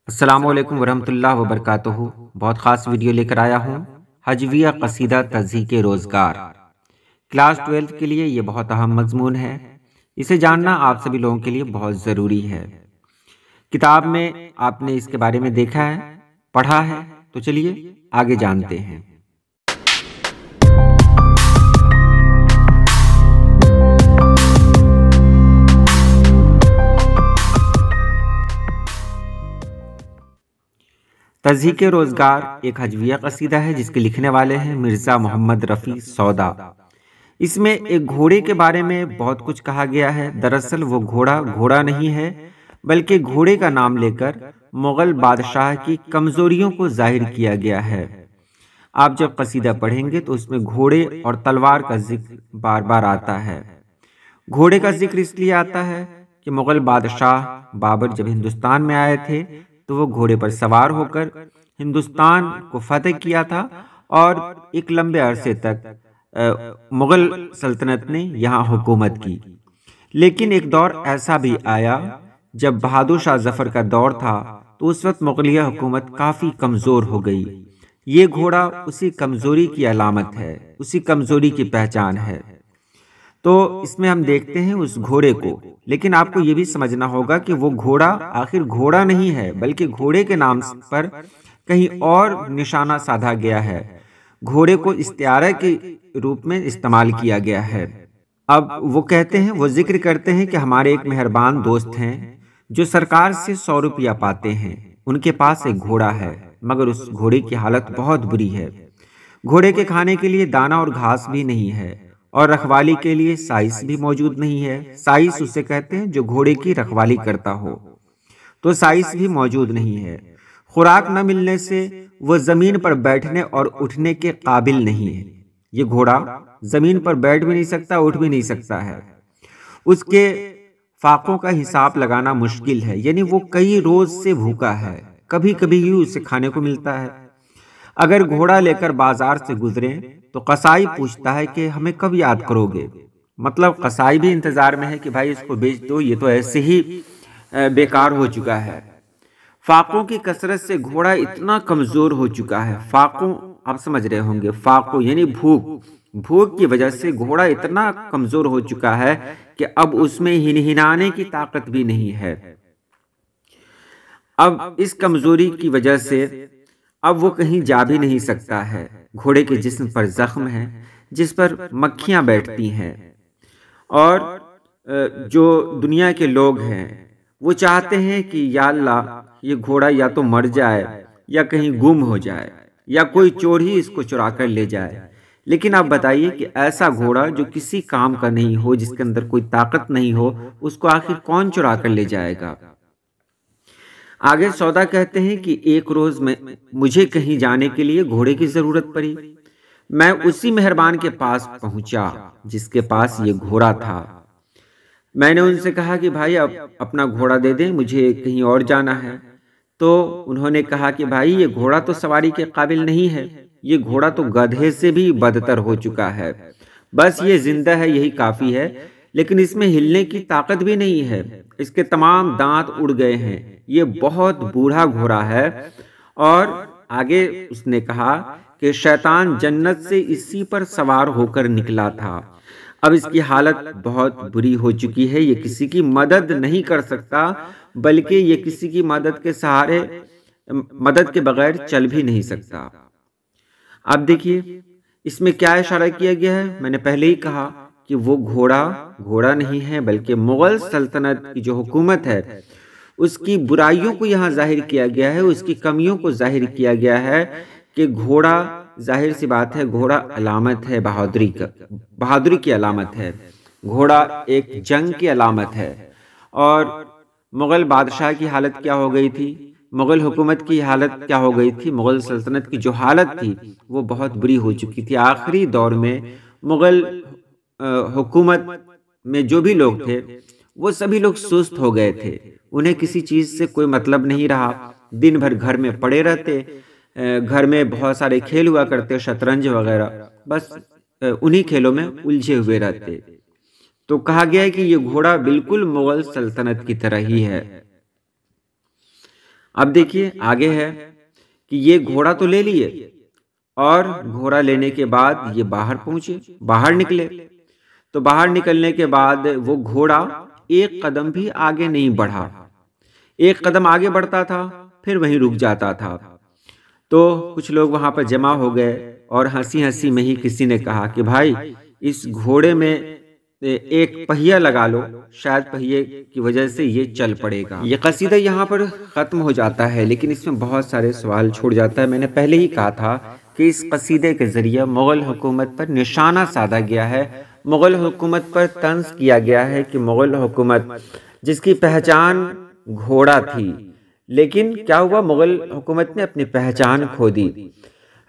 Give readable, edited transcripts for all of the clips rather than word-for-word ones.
अस्सलामुअलैकुम वरहमतुल्लाहि वबरकातुहू। बहुत ख़ास वीडियो लेकर आया हूँ। हजविया कसीदा तज़हीके रोज़गार क्लास 12 के लिए ये बहुत अहम मजमून है। इसे जानना आप सभी लोगों के लिए बहुत ज़रूरी है। किताब में आपने इसके बारे में देखा है, पढ़ा है, तो चलिए आगे जानते हैं। तज़हीके रोज़गार एक हजविया कसीदा है जिसके लिखने वाले हैं मिर्ज़ा मोहम्मद रफ़ी सौदा। इसमें एक घोड़े के बारे में बहुत कुछ कहा गया है। दरअसल वो घोड़ा घोड़ा नहीं है, बल्कि घोड़े का नाम लेकर मुग़ल बादशाह की कमज़ोरियों को जाहिर किया गया है। आप जब कसीदा पढ़ेंगे तो उसमें घोड़े और तलवार का जिक्र बार बार आता है। घोड़े का जिक्र इसलिए आता है कि मुग़ल बादशाह बाबर जब हिंदुस्तान में आए थे तो वो घोड़े पर सवार होकर हिंदुस्तान को फतेह किया था और एक लंबे अरसे तक मुग़ल सल्तनत ने यहाँ हुकूमत की। लेकिन एक दौर ऐसा भी आया जब बहादुर शाह जफ़र का दौर था, तो उस वक्त मुग़लिया हुकूमत काफ़ी कमज़ोर हो गई। ये घोड़ा उसी कमज़ोरी की अलामत है, उसी कमज़ोरी की पहचान है। तो इसमें हम देखते हैं उस घोड़े को, लेकिन आपको ये भी समझना होगा कि वो घोड़ा आखिर घोड़ा नहीं है, बल्कि घोड़े के नाम पर कहीं और निशाना साधा गया है। घोड़े को इस्तिआरा के रूप में इस्तेमाल किया गया है। अब वो कहते हैं, वो जिक्र करते हैं कि हमारे एक मेहरबान दोस्त हैं जो सरकार से 100 रुपया पाते हैं। उनके पास एक घोड़ा है, मगर उस घोड़े की हालत बहुत बुरी है। घोड़े के खाने के लिए दाना और घास भी नहीं है और रखवाली के लिए साइस भी मौजूद नहीं है। साइस उसे कहते हैं जो घोड़े की रखवाली करता हो, तो साइस भी मौजूद नहीं है। खुराक न मिलने से वह जमीन पर बैठने और उठने के काबिल नहीं है। ये घोड़ा जमीन पर बैठ भी नहीं सकता, उठ भी नहीं सकता है। उसके फाकों का हिसाब लगाना मुश्किल है, यानी वो कई रोज से भूखा है। कभी कभी ही उसे खाने को मिलता है। अगर घोड़ा लेकर बाजार से गुजरे तो कसाई पूछता है कि हमें कब याद करोगे। मतलब कसाई भी इंतजार में है कि भाई इसको बेच दो, ये तो ऐसे ही बेकार हो चुका है। फाकों की कसरत से घोड़ा इतना कमजोर हो चुका है। फाकों आप समझ रहे होंगे, फाकों यानी भूख। भूख की वजह से घोड़ा इतना कमजोर हो चुका है कि अब उसमें हिनहिनाने की ताकत भी नहीं है। अब इस कमजोरी की वजह से अब वो कहीं जा भी नहीं सकता है। घोड़े के जिस्म पर जख्म है जिस पर मक्खियां बैठती हैं, और जो दुनिया के लोग हैं वो चाहते हैं कि या अल्लाह ये घोड़ा या तो मर जाए या कहीं गुम हो जाए या कोई चोर ही इसको चुरा कर ले जाए। लेकिन आप बताइए कि ऐसा घोड़ा जो किसी काम का नहीं हो, जिसके अंदर कोई ताकत नहीं हो, उसको आखिर कौन चुरा कर ले जाएगा। आगे सौदा कहते हैं कि एक रोज में मुझे कहीं जाने के लिए घोड़े की जरूरत पड़ी। मैं उसी मेहरबान के पास पहुंचा जिसके पास ये घोड़ा था। मैंने उनसे कहा कि भाई अब अपना घोड़ा दे दें, मुझे कहीं और जाना है। तो उन्होंने कहा कि भाई ये घोड़ा तो सवारी के काबिल नहीं है, ये घोड़ा तो गधे से भी बदतर हो चुका है। बस ये जिंदा है यही काफी है, लेकिन इसमें हिलने की ताकत भी नहीं है। इसके तमाम दांत उड़ गए हैं। ये बहुत बूढ़ा घोड़ा है। और आगे उसने कहा कि शैतान जन्नत से इसी पर सवार होकर निकला था। अब इसकी हालत बहुत बुरी हो चुकी है। ये किसी की मदद नहीं कर सकता, बल्कि ये किसी की मदद के सहारे, मदद के बगैर चल भी नहीं सकता। अब देखिए इसमें क्या इशारा किया गया है। मैंने पहले ही कहा कि वो घोड़ा घोड़ा नहीं है, बल्कि मुगल सल्तनत की जो हुकूमत है उसकी बुराइयों को यहाँ जाहिर किया गया है, उसकी कमियों को जाहिर किया गया है। कि घोड़ा, जाहिर सी बात है, घोड़ा अलामत है बहादुरी का, बहादुरी की अलामत है। घोड़ा एक जंग की अलामत है। और मुग़ल बादशाह की हालत क्या हो गई थी, मुग़ल हुकूमत की हालत क्या हो गई थी, मुग़ल सल्तनत की जो हालत थी वो बहुत बुरी हो चुकी थी। आखिरी दौर में मुग़ल हुकूमत में जो भी लोग थे वो सभी लोग सुस्त हो गए थे। उन्हें किसी चीज़ से कोई मतलब नहीं रहा। दिन भर घर में पड़े रहते, घर में बहुत सारे खेल हुआ करते, शतरंज वगैरह, बस उन्हीं खेलों में उलझे हुए रहते। तो कहा गया है कि ये घोड़ा बिल्कुल मुग़ल सल्तनत की तरह ही है। अब देखिए आगे है कि ये घोड़ा तो ले लिए और घोड़ा लेने के बाद ये बाहर पहुंचे, बाहर निकले। तो बाहर निकलने के बाद वो घोड़ा एक कदम भी आगे नहीं बढ़ा। एक कदम आगे बढ़ता था फिर वहीं रुक जाता था। तो कुछ लोग वहां पर जमा हो गए और हंसी हंसी में ही किसी ने कहा कि भाई इस घोड़े में एक पहिया लगा लो, शायद पहिए की वजह से ये चल पड़ेगा। ये कसीदा यहाँ पर ख़त्म हो जाता है, लेकिन इसमें बहुत सारे सवाल छोड़ जाता है। मैंने पहले ही कहा था कि इस कसीदे के ज़रिए मुग़ल हुकूमत पर निशाना साधा गया है, मुग़ल हुकूमत पर तंज किया गया है कि मुग़ल हुकूमत जिसकी पहचान घोड़ा थी, लेकिन क्या हुआ, मुग़ल हुकूमत ने अपनी पहचान खो दी।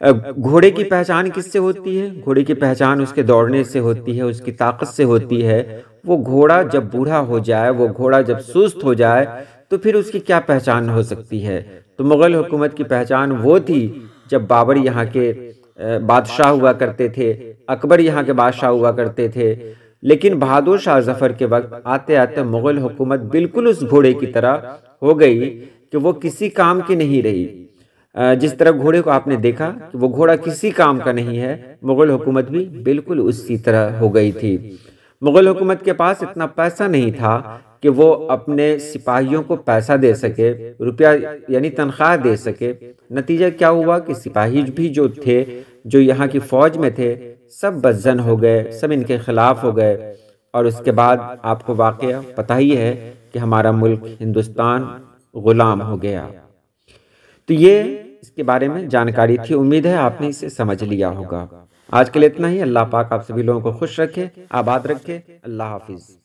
घोड़े की पहचान किससे होती है? घोड़े की पहचान उसके दौड़ने से होती है, उसकी ताकत से होती है। वो घोड़ा जब बूढ़ा हो जाए, वो घोड़ा जब सुस्त हो जाए, तो फिर उसकी क्या पहचान हो सकती है? तो मुग़ल हुकूमत की पहचान वो थी जब बाबर यहाँ के बादशाह हुआ करते थे, अकबर यहाँ के बादशाह हुआ करते थे। लेकिन बहादुर शाह जफ़र के वक्त आते आते मुग़ल हुकूमत बिल्कुल उस घोड़े की तरह हो गई कि वो किसी काम की नहीं रही। जिस तरह घोड़े को आपने देखा कि वो घोड़ा किसी काम का नहीं है, मुग़ल हुकूमत भी बिल्कुल उसी तरह हो गई थी। मुग़ल हुकूमत के पास इतना पैसा नहीं था कि वो अपने सिपाहियों को पैसा दे सके, रुपया यानी तनख्वाह दे सके। नतीजा क्या हुआ कि सिपाही भी जो थे, जो यहाँ की फ़ौज में थे, सब बदजन हो गए, सब इनके खिलाफ हो गए। और उसके बाद आपको वाक़या पता ही है कि हमारा मुल्क हिंदुस्तान ग़ुलाम हो गया। तो ये इसके बारे में जानकारी थी। उम्मीद है आपने इसे समझ लिया होगा। आज के लिए इतना ही। अल्लाह पाक आप सभी लोगों को खुश रखे, आबाद रखे। अल्लाह हाफिज़।